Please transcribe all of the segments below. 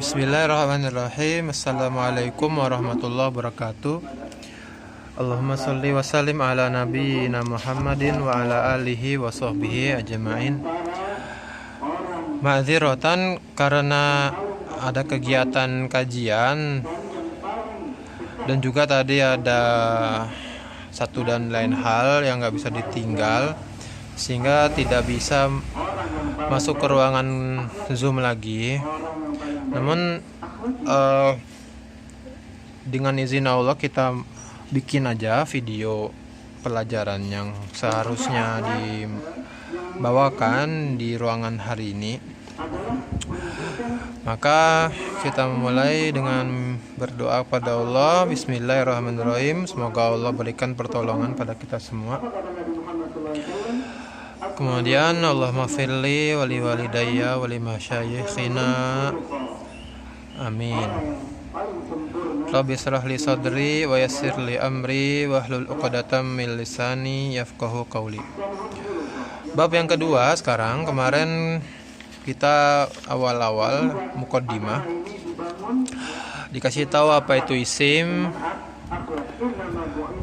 Bismillahirrahmanirrahim. Assalamualaikum warahmatullahi wabarakatuh. Allahumma sholli wa sallim ala nabiyyina Muhammadin wa ala alihi wa sahbihi ajma'in. Ma'dziratan karena ada kegiatan kajian dan juga tadi ada satu dan lain hal yang nggak bisa ditinggal, sehingga tidak bisa masuk ke ruangan Zoom lagi. Namun dengan izin Allah kita bikin aja video pelajaran yang seharusnya dibawakan di ruangan hari ini. Maka kita memulai dengan berdoa kepada Allah. Bismillahirrahmanirrahim. Semoga Allah berikan pertolongan pada kita semua. Kemudian Allahumma firli wali walidayya wali masyayikhina. Amin. Rabbi shrah li sadri wa yassir li amri wahlul 'uqdatam min lisani yafqahu qawli. Bab yang kedua sekarang. Kemarin kita awal-awal muqaddimah dikasih tahu apa itu isim,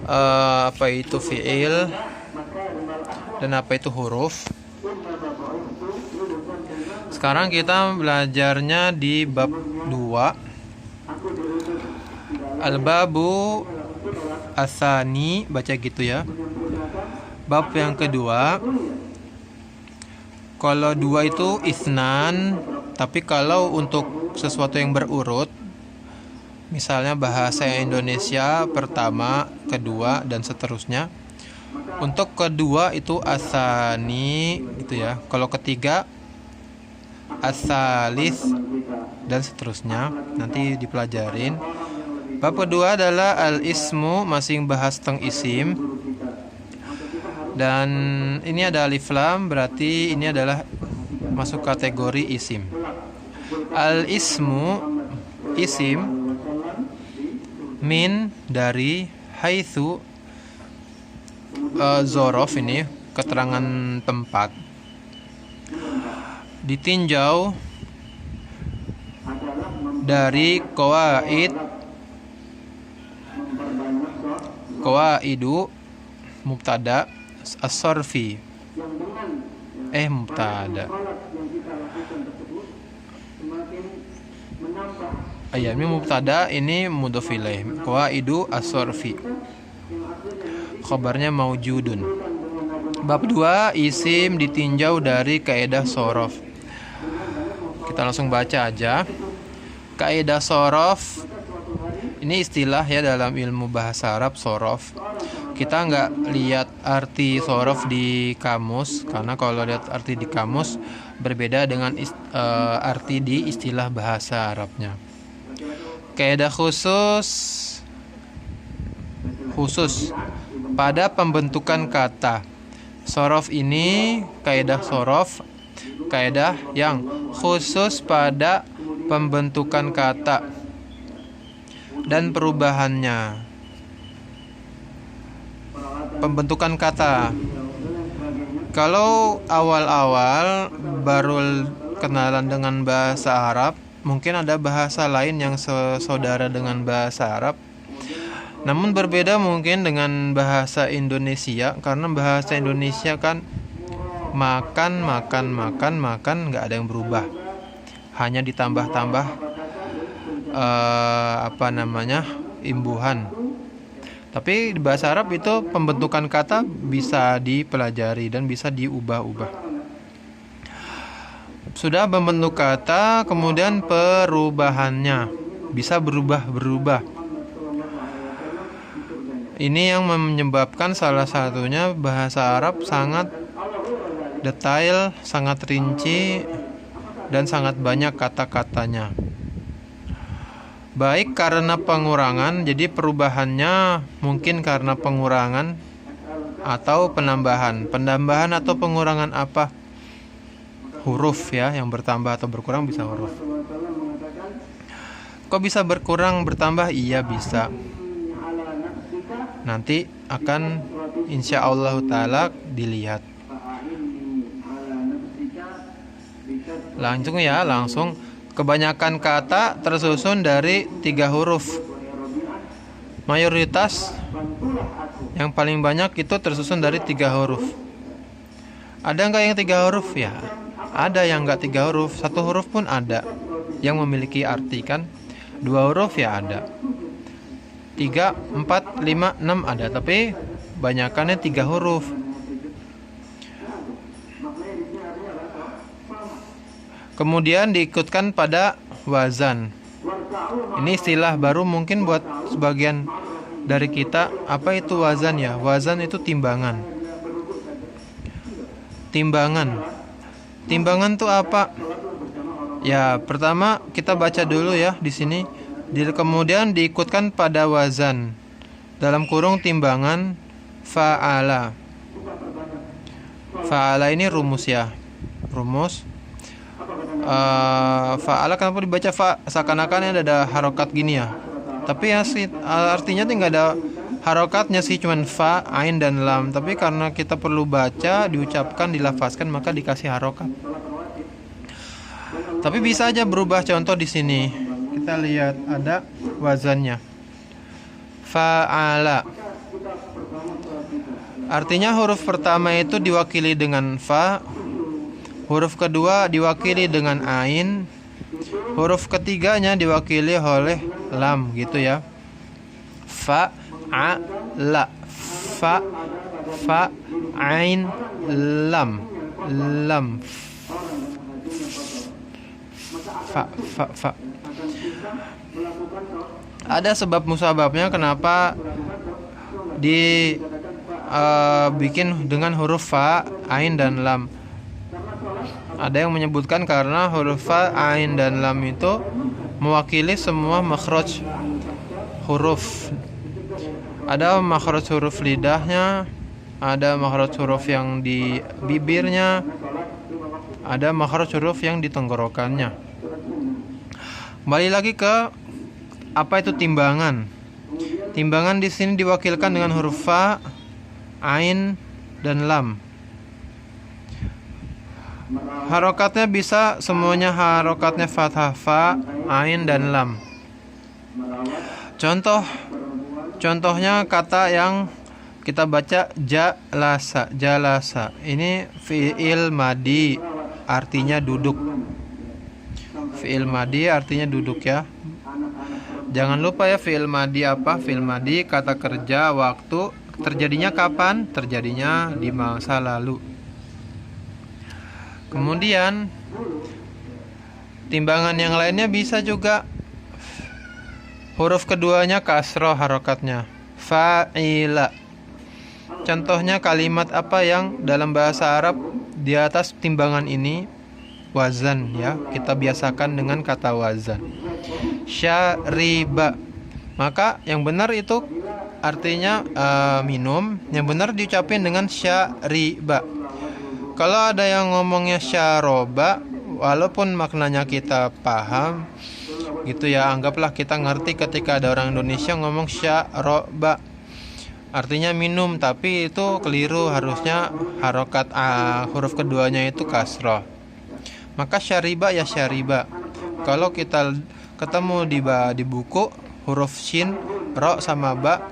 apa itu fi'il, dan apa itu huruf. Sekarang kita belajarnya di bab 2. Al-babu asani, baca gitu ya. Bab yang kedua. Kalau 2 itu isnan, tapi kalau untuk sesuatu yang berurut, misalnya bahasa Indonesia pertama, kedua, dan seterusnya. Untuk kedua itu asani gitu ya. Kalau ketiga asalis dan seterusnya, nanti dipelajarin. Bab kedua adalah al-ismu, masing bahas tentang isim. Dan ini ada alif lam, berarti ini adalah masuk kategori isim. Al-ismu, isim, min, dari, haitsu, zorof, ini keterangan tempat, ditinjau dari qawaidu mubtada as-sarfi mubtada ini mubtada, ini mudhof ilaih. Qawaidu as-sarfi, khabarnya maujudun. Bab 2 isim ditinjau dari kaidah shorof. Kita langsung baca aja. Kaidah shorof ini istilah ya dalam ilmu bahasa Arab, shorof. Kita nggak lihat arti shorof di kamus, karena kalau lihat arti di kamus berbeda dengan arti di istilah bahasa Arabnya. Kaidah khusus pada pembentukan kata. Shorof ini kaidah shorof, kaidah yang khusus pada pembentukan kata dan perubahannya. Pembentukan kata. Kalau awal-awal baru kenalan dengan bahasa Arab, mungkin ada bahasa lain yang saudara dengan bahasa Arab. Namun berbeda mungkin dengan bahasa Indonesia, karena bahasa Indonesia kan makan, nggak ada yang berubah. Hanya ditambah-tambah imbuhan. Tapi di bahasa Arab itu pembentukan kata bisa dipelajari dan bisa diubah-ubah. Sudah membentuk kata, kemudian perubahannya bisa berubah-berubah. Ini yang menyebabkan salah satunya bahasa Arab sangat detail, sangat rinci, dan sangat banyak kata-katanya. Baik karena pengurangan, jadi perubahannya mungkin karena pengurangan atau penambahan. Penambahan atau pengurangan apa? Huruf ya, yang bertambah atau berkurang bisa huruf. Kok bisa berkurang bertambah? Iya bisa. Nanti akan insya Allah ta'ala dilihat. Langsung Kebanyakan kata tersusun dari 3 huruf. Mayoritas yang paling banyak itu tersusun dari 3 huruf. Ada nggak yang 3 huruf? Ya, ada yang nggak 3 huruf. 1 huruf pun ada yang memiliki arti kan. 2 huruf ya ada. 3, 4, 5, 6 ada. Tapi banyakannya 3 huruf. Kemudian diikutkan pada wazan. Ini istilah baru mungkin buat sebagian dari kita. Apa itu wazan ya? Wazan itu timbangan. Timbangan. Timbangan itu apa? Ya, pertama kita baca dulu ya di sini. Kemudian diikutkan pada wazan. Dalam kurung timbangan fa'ala. Fa'ala ini rumus ya. Rumus. Fa'ala kenapa dibaca fa? Seakan-akan ada harokat gini ya. Tapi ya sih artinya tuh nggak ada harokatnya sih, cuman fa, ain dan lam. Tapi karena kita perlu baca, diucapkan, dilafazkan, maka dikasih harokat. Tapi bisa aja berubah. Contoh di sini kita lihat ada wazannya. Fa'ala. Artinya huruf pertama itu diwakili dengan fa. Huruf kedua diwakili dengan ain. Huruf ketiganya diwakili oleh lam gitu ya. Fa, a, la. Fa, ain, lam. Lam. Fa. Ada sebab musababnya kenapa bikin dengan huruf fa, ain dan lam. Ada yang menyebutkan karena huruf fa, ain dan lam itu mewakili semua makhraj huruf. Ada makhraj huruf lidahnya, ada makhraj huruf yang di bibirnya, ada makhraj huruf yang di tenggorokannya. Kembali lagi ke apa itu timbangan. Timbangan di sini diwakilkan dengan huruf fa, ain dan lam. Harokatnya bisa semuanya harokatnya fathah, fa, ain dan lam. Contohnya kata yang kita baca jalasa. Ini fi'il madi, artinya duduk. Fi'il madi artinya duduk ya. Jangan lupa ya fi'il madi apa? Fi'il madi kata kerja waktu. Terjadinya kapan? Terjadinya di masa lalu. Kemudian timbangan yang lainnya bisa juga huruf keduanya kasroh harokatnya. Fa'ila. Contohnya kalimat apa yang dalam bahasa Arab di atas timbangan ini wazan ya. Kita biasakan dengan kata wazan. Syariba. Maka yang benar itu artinya minum. Yang benar diucapin dengan syariba. Kalau ada yang ngomongnya syaroba, walaupun maknanya kita paham gitu ya, anggaplah kita ngerti ketika ada orang Indonesia ngomong syaroba, artinya minum, tapi itu keliru. Harusnya harokat huruf keduanya itu kasroh. Maka syariba ya syariba. Kalau kita ketemu di buku huruf shin, ro sama ba,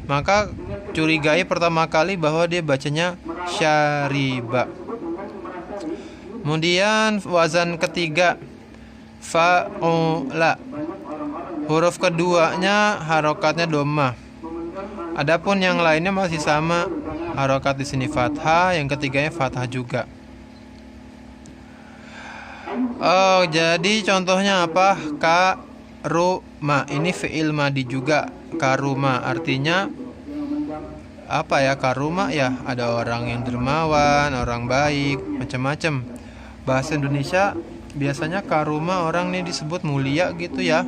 maka curigai pertama kali bahwa dia bacanya syariba. Kemudian wazan ketiga fa'ula. Huruf keduanya harokatnya dhammah. Adapun yang lainnya masih sama. Harokat di sini fathah, yang ketiganya fathah juga. Oh, jadi contohnya apa? Karuma. Ini fi'il madi juga. Karuma artinya apa ya? Karuma ya, ada orang yang dermawan, orang baik, macam-macam. Bahasa Indonesia biasanya karuma orang nih disebut mulia gitu ya.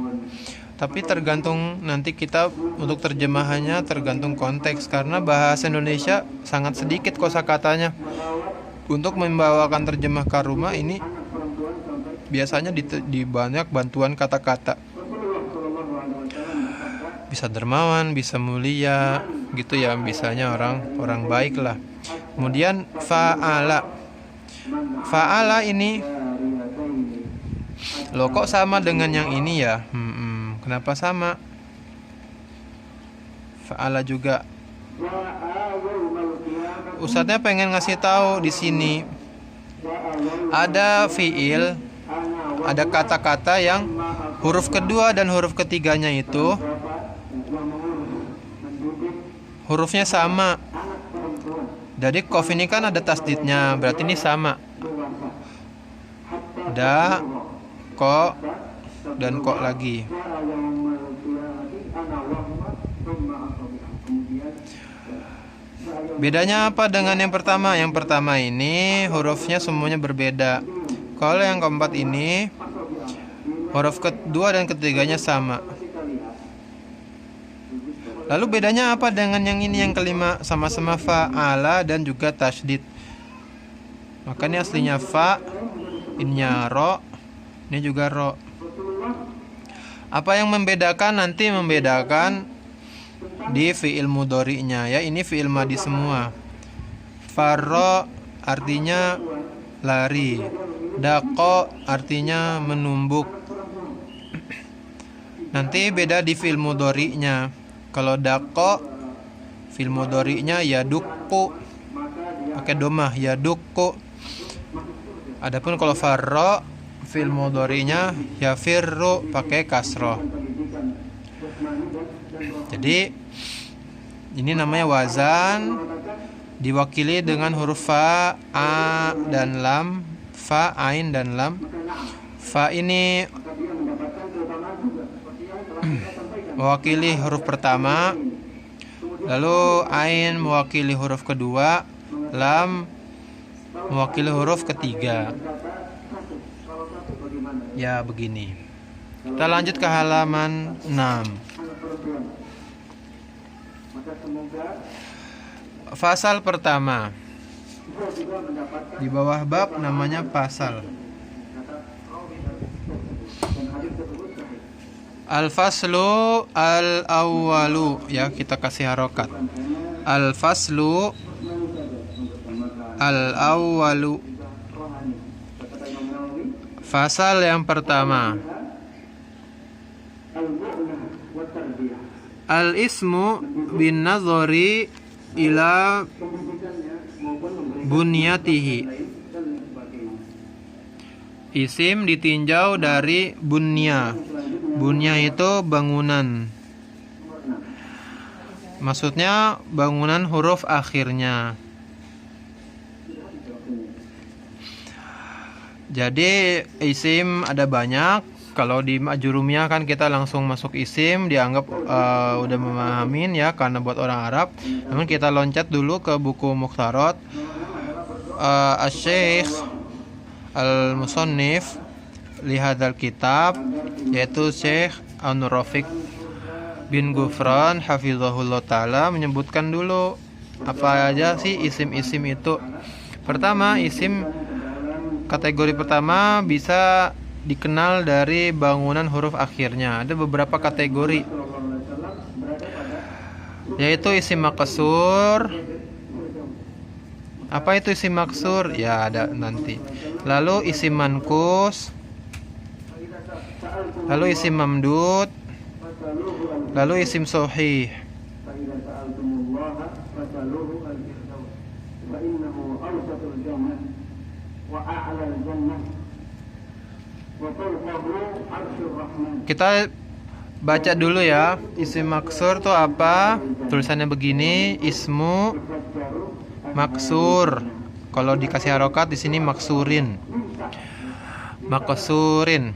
Tapi tergantung nanti kita untuk terjemahannya, tergantung konteks. Karena bahasa Indonesia sangat sedikit kosakatanya. Untuk membawakan terjemah karuma ini biasanya di banyak bantuan kata-kata. Bisa dermawan, bisa mulia gitu ya, bisanya orang baik lah. Kemudian fa'ala. Fa'ala ini Loh, kok sama dengan yang ini ya? Kenapa sama? Fa'ala juga. Ustadznya pengen ngasih tahu di sini ada fiil, ada kata-kata yang huruf kedua dan huruf ketiganya itu hurufnya sama. Jadi qaf ini kan ada tasdidnya, berarti ini sama. Da, ko, dan ko lagi. Bedanya apa dengan yang pertama? Yang pertama ini hurufnya semuanya berbeda. Kalau yang keempat ini huruf kedua dan ketiganya sama. Lalu bedanya apa dengan yang ini yang kelima? Sama-sama fa'ala dan juga tasydid. Makanya aslinya fa, ininya ro, ini juga ro. Apa yang membedakan? Nanti membedakan di fi'il mudhari'nya ya. Ini fi'il madi semua. Farro artinya lari. Daqo artinya menumbuk. Nanti beda di fi'il mudhari'nya. Kalau daqo fi'il mudhari'nya yadukku, pakai domah yadukku. Adapun kalau farro fi'il mudhari'nya yafirru, pakai kasroh. Jadi ini namanya wazan, diwakili dengan huruf fa, a, dan lam. Fa, ain, dan lam. Fa ini mewakili huruf pertama, lalu ain mewakili huruf kedua, lam mewakili huruf ketiga. Ya, begini. Kita lanjut ke halaman 6. Fasal pertama. Di bawah bab namanya pasal. Al-faslu al-awwalu, ya, kita kasih harokat. Al-faslu al-awwalu. Fasal yang pertama. Al-ismu bin nazari ila bunyatihi. Isim ditinjau dari bunya. Bunya itu bangunan. Maksudnya bangunan huruf akhirnya. Jadi isim ada banyak. Kalau di majrumiyah kan kita langsung masuk isim, dianggap udah memahamin ya, karena buat orang Arab. Namun kita loncat dulu ke buku Mukhtarat. Asy-Syaikh Al-Musannif lihadzal kitab, yaitu Syekh An-Rafiq bin Ghufran hafizahullah ta'ala, menyebutkan dulu apa aja sih isim-isim itu. Pertama, isim kategori pertama bisa dikenal dari bangunan huruf akhirnya. Ada beberapa kategori, yaitu isim maqsur. Apa itu isim maqsur? Ya, ada nanti. Lalu isim mankus, lalu isim mamdud, lalu isim sahih. Kita baca dulu ya. Isim maksur itu apa? Tulisannya begini, ismu maksur. Kalau dikasih harokat di sini maksurin. Maksurin.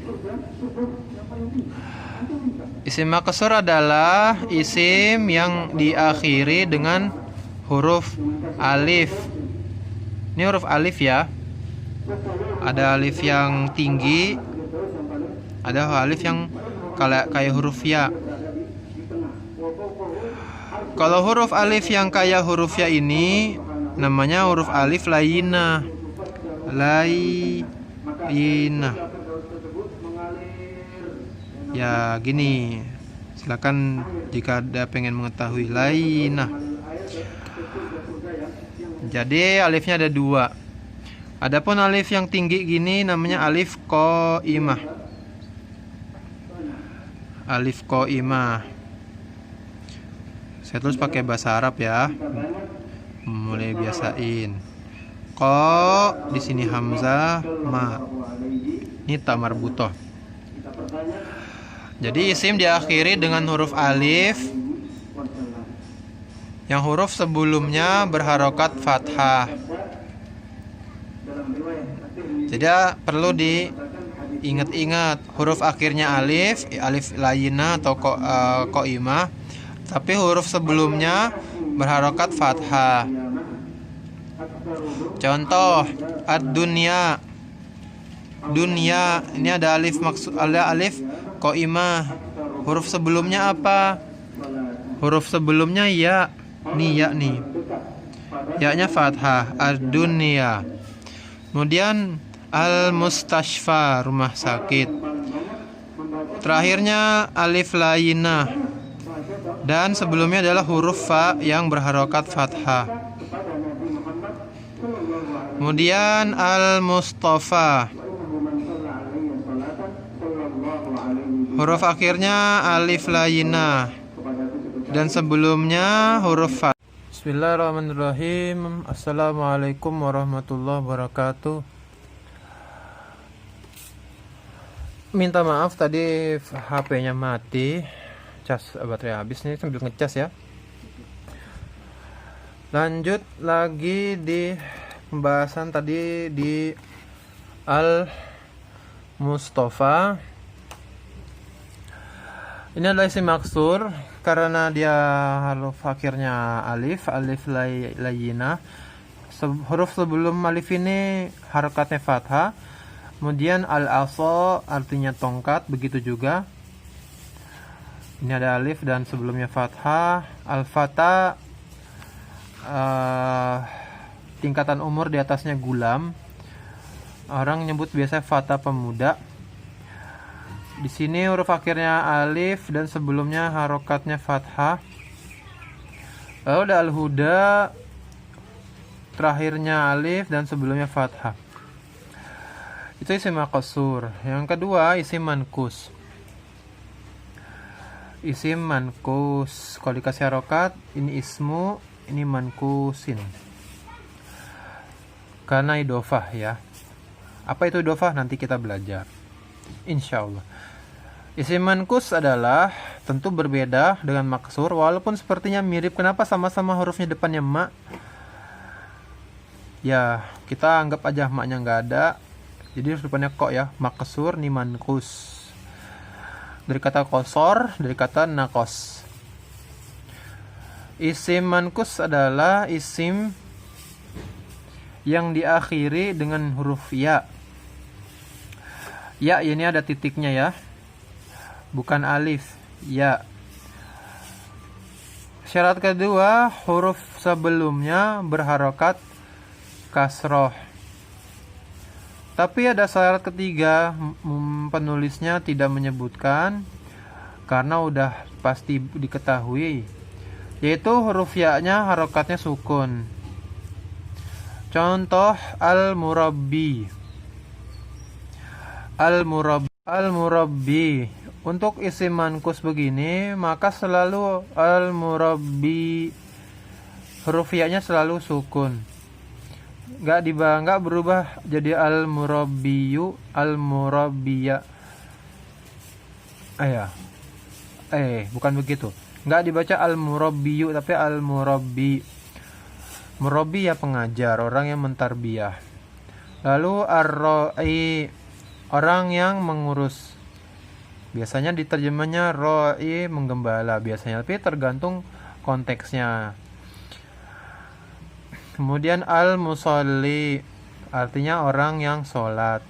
Isim maksur adalah isim yang diakhiri dengan huruf alif. Ini huruf alif ya. Ada alif yang tinggi, ada alif yang kayak huruf ya. Kalau huruf alif yang kayak huruf ya ini namanya huruf alif layyinah. Layyinah. Ya, gini. Silakan jika ada pengen mengetahui layyinah. Jadi alifnya ada dua. Adapun alif yang tinggi gini namanya alif qaimah. alif qaimah. Saya tulis pakai bahasa Arab ya. Mulai biasain. Ko di sini hamzah, ma. Ini ta marbutoh. Jadi isim diakhiri dengan huruf alif yang huruf sebelumnya berharokat fathah. Jadi perlu diingat-ingat huruf akhirnya alif, alif layina atau qaimah, tapi huruf sebelumnya berharokat fathah. Contoh ad-dunya. Dunya ini ada alif qaimah. Huruf sebelumnya apa? Huruf sebelumnya ya. Nih ya nih. Ya-nya fathah, ad-dunya. Kemudian al-mustashfa, rumah sakit. Terakhirnya alif layinah. Dan sebelumnya adalah huruf fa yang berharokat fathah. Kemudian al-mustafa. Huruf akhirnya alif layinah. Dan sebelumnya huruf fa. Bismillahirrahmanirrahim. Assalamualaikum warahmatullahi wabarakatuh. Minta maaf tadi HP-nya mati, baterai habis nih sambil ngecas ya. Lanjut lagi di pembahasan tadi di Al-Mustafa. Ini adalah isim maksur karena dia huruf akhirnya alif layinah. Huruf sebelum alif ini harokatnya fathah. Kemudian al-asa artinya tongkat, begitu juga. Ini ada alif dan sebelumnya fathah. Al-fata tingkatan umur di atasnya gulam. Orang nyebut biasa fata pemuda. Di sini huruf akhirnya alif dan sebelumnya harokatnya fathah. Lalu ada al-huda, terakhirnya alif dan sebelumnya fathah. Itu isim maqsur. Yang kedua isim mankus. Isim mankus. Kalau dikasih harokat, ini ismu, ini mankusin. Karena idofah ya. Apa itu idofah? Nanti kita belajar. Insyaallah. Isim mankus adalah tentu berbeda dengan maksur, walaupun sepertinya mirip. Kenapa sama-sama hurufnya depannya ma? Ya, kita anggap aja maknya nggak ada. Jadi depannya kok ya, maksur ni mankus. Dari kata kosor, dari kata nakos. Isim mankus adalah isim yang diakhiri dengan huruf ya. Ya, ini ada titiknya ya. Bukan alif, ya. Syarat kedua, huruf sebelumnya berharokat kasroh. Tapi ada syarat ketiga, penulisnya tidak menyebutkan karena udah pasti diketahui, yaitu huruf ya-nya harokatnya sukun. Contoh al-murabbi. Al-murabbi. Untuk isim mankus begini, maka selalu al-murabbi, huruf ya-nya selalu sukun. Nggak berubah jadi al-murabbiyu, al-murabbiya. Bukan begitu. Nggak dibaca al-murabbiyu, tapi al-murabbi. Murabbi ya pengajar, orang yang mentarbiyah. Lalu ar-ra'i, orang yang mengurus. Biasanya diterjemahnya ra'i, menggembala biasanya, tapi tergantung konteksnya. Kemudian al-musalli, artinya orang yang sholat.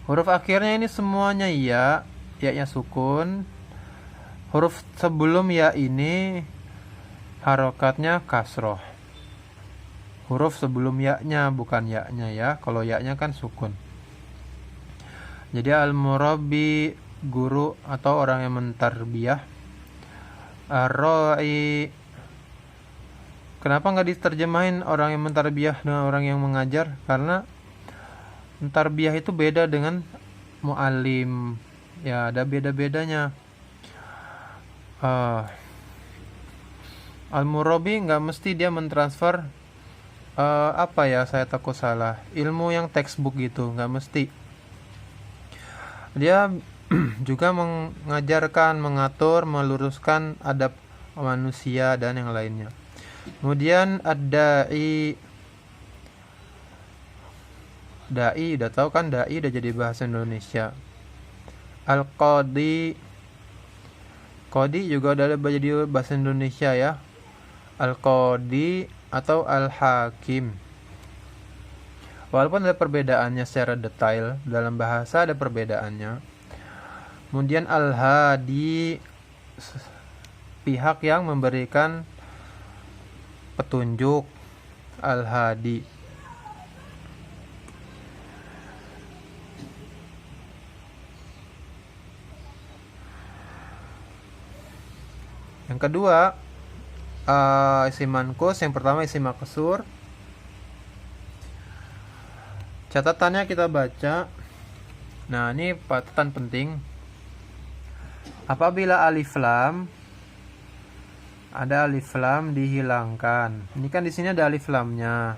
Huruf akhirnya ini semuanya ya, ya-nya sukun. Huruf sebelum ya ini harokatnya kasroh. Huruf sebelum ya-nya, bukan ya-nya ya. Kalau ya-nya kan sukun. Jadi al-murabbi, guru atau orang yang mentarbiyah. Ar-ra'i, kenapa nggak diterjemahin orang yang mentarbiyah dengan orang yang mengajar? Karena mentarbiyah itu beda dengan mu'alim. Ya ada beda-bedanya. Al-Murabi nggak mesti dia mentransfer apa ya, saya takut salah, ilmu yang textbook gitu, nggak mesti. Dia juga mengajarkan, mengatur, meluruskan adab manusia dan yang lainnya. Kemudian ad-da'i. Da'i udah tahu kan, da'i udah jadi bahasa Indonesia. Al-qadi. Qadi juga udah jadi bahasa Indonesia ya. Al-qadi atau al-hakim. Walaupun ada perbedaannya secara detail, dalam bahasa ada perbedaannya. Kemudian al-hadi, pihak yang memberikan petunjuk. Al-hadi. Yang kedua, isim manqus. Yang pertama isim maksur. Catatannya kita baca. Nah, ini catatan penting. Apabila alif lam, ada alif lam dihilangkan. Ini kan di sini ada alif lamnya.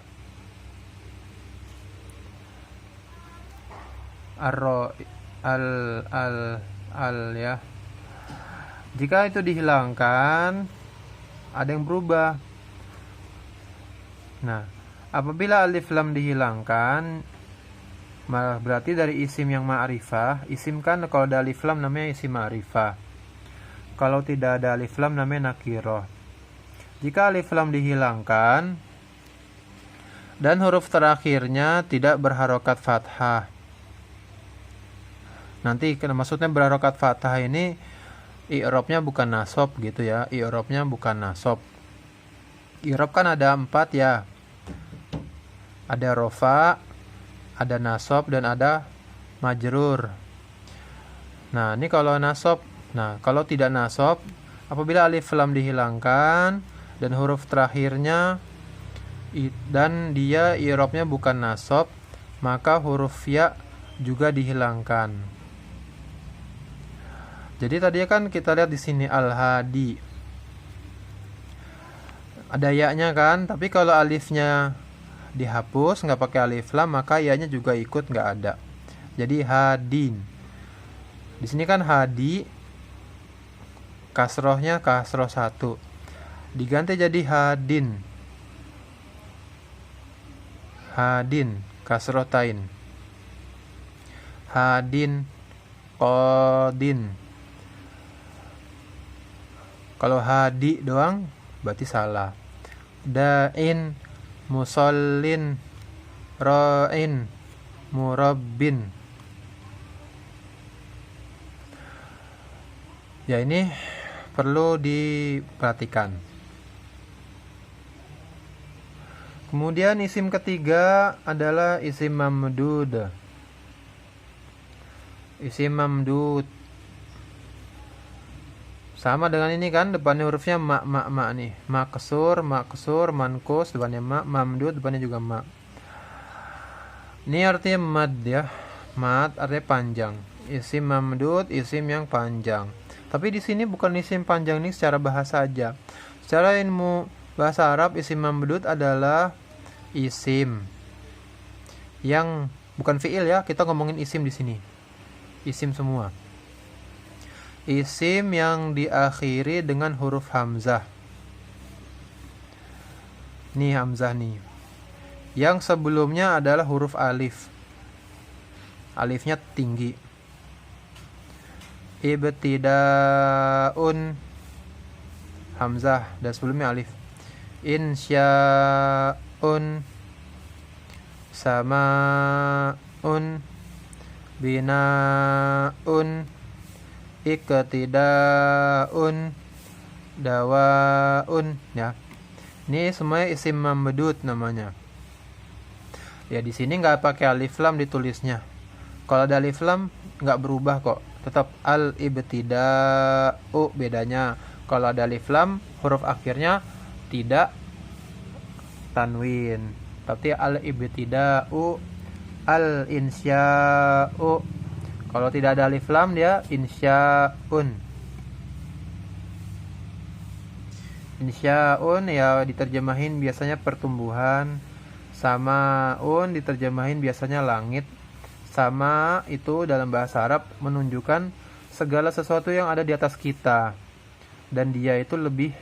Al ya. Jika itu dihilangkan, ada yang berubah. Nah, apabila alif lam dihilangkan, berarti dari isim yang ma'rifah. Isim kan kalau ada alif lam namanya isim ma'rifah. Kalau tidak ada alif lam namanya nakirah. Jika alif lam dihilangkan dan huruf terakhirnya tidak berharokat fathah. Nanti maksudnya berharokat fathah ini i'rabnya bukan nasab gitu ya. I'rabnya bukan nasab. I'rab kan ada 4 ya. Ada rofa, ada nasab, dan ada majrur. Nah, ini kalau nasab. Nah, kalau tidak nasab, apabila alif lam dihilangkan dan huruf terakhirnya dan dia i'rabnya bukan nasab, maka huruf ya juga dihilangkan. Jadi tadi kan kita lihat di sini al-hadi. Ada ya-nya kan, tapi kalau alifnya dihapus, nggak pakai alif lam, maka ya-nya juga ikut nggak ada. Jadi hadin. Di sini kan hadi, kasrohnya kasroh 1. Diganti jadi hadin. Hadin, kasroh tain. Hadin, qadin. Kalau hadi doang berarti salah. Da'in, musallin, ra'in, murabbin. Ya, ini perlu diperhatikan. Kemudian isim ketiga adalah isim mamdud. Isim mamdud sama dengan ini kan, depannya hurufnya ma nih. Maksur, mankus, depannya ma, mamdud, depannya juga ma. Ini artinya mad ya. Mad artinya panjang. Isim mamdud, isim yang panjang. Tapi di sini bukan isim panjang ini secara bahasa aja. Secara ilmu bahasa Arab, isim mamdud adalah isim yang bukan fiil ya. Kita ngomongin isim di sini. Isim semua. Isim yang diakhiri dengan huruf hamzah. Nih hamzah nih. Yang sebelumnya adalah huruf alif. Alifnya tinggi. Ibtidaun, hamzah, dan sebelumnya alif. Insya'un, sama'un, bina'un, iktidaun, dawaun ya. Ini semuanya isim mamdud namanya. Ya, di sini nggak pakai alif lam ditulisnya. Kalau ada alif lam nggak berubah kok. Tetap al-ibtida'u bedanya. Kalau ada alif lam, huruf akhirnya tidak tanwin. Tapi al-ibtida'u, al-insya'u. Kalau tidak ada alif lam dia insya'un. Insya'un ya diterjemahin biasanya pertumbuhan. Samaun diterjemahin biasanya langit. Sama itu dalam bahasa Arab menunjukkan segala sesuatu yang ada di atas kita. Dan dia itu lebih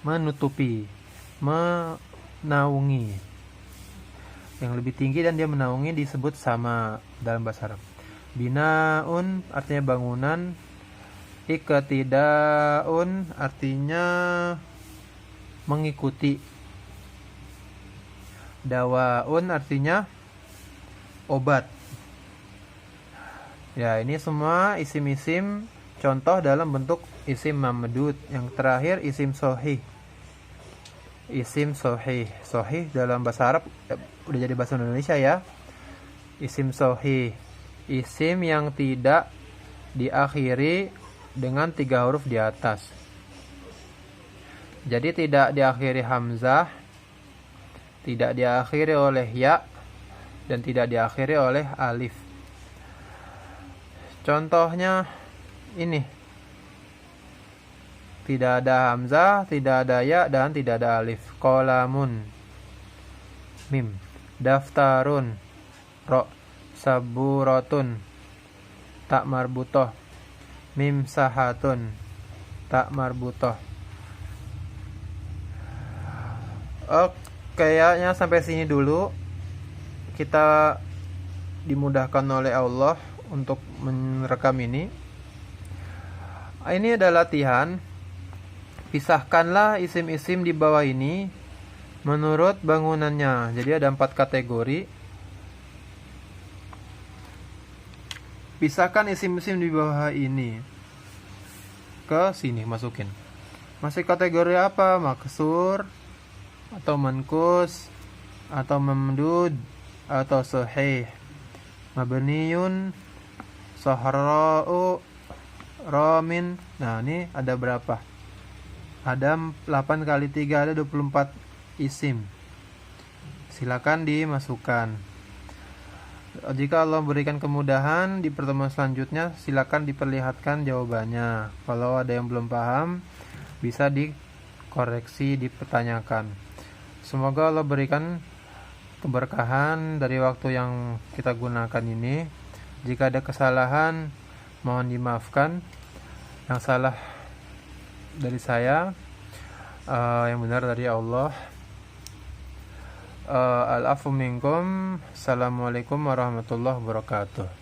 menutupi, menaungi. Yang lebih tinggi dan dia menaungi disebut sama dalam bahasa Arab. Binaun artinya bangunan. Iqtidaun artinya mengikuti. Dawaun artinya obat. Ya, ini semua isim-isim contoh dalam bentuk isim mamdud. Yang terakhir isim sohih. Isim sohih. Sohih dalam bahasa Arab udah jadi bahasa Indonesia ya. Isim sohih. Isim yang tidak diakhiri dengan 3 huruf di atas. Jadi tidak diakhiri hamzah, tidak diakhiri oleh ya, dan tidak diakhiri oleh alif. Contohnya ini. Tidak ada hamzah, tidak ada ya, dan tidak ada alif. Qalamun, mim. Daftarun, ro. Saburatun, tak marbutoh. Mim sahatun, tak marbutoh. Kayaknya sampai sini dulu. Kita dimudahkan oleh Allah untuk merekam ini. Ini adalah latihan. Pisahkanlah isim-isim di bawah ini menurut bangunannya. Jadi ada 4 kategori. Pisahkan isim-isim di bawah ini. Ke sini masukin. Masih kategori apa? Maksur atau mankus atau mamdud atau sahih. Mabniyun, sahra'u, ramin. Nah, ini ada berapa? Ada 8 kali 3 ada 24 isim. Silakan dimasukkan. Jika Allah berikan kemudahan di pertemuan selanjutnya, silakan diperlihatkan jawabannya. Kalau ada yang belum paham, bisa dikoreksi, dipertanyakan. Semoga Allah berikan keberkahan dari waktu yang kita gunakan ini. Jika ada kesalahan, mohon dimaafkan. Yang salah dari saya, yang benar dari Allah. Al-afu minkum. Assalamualaikum warahmatullahi wabarakatuh.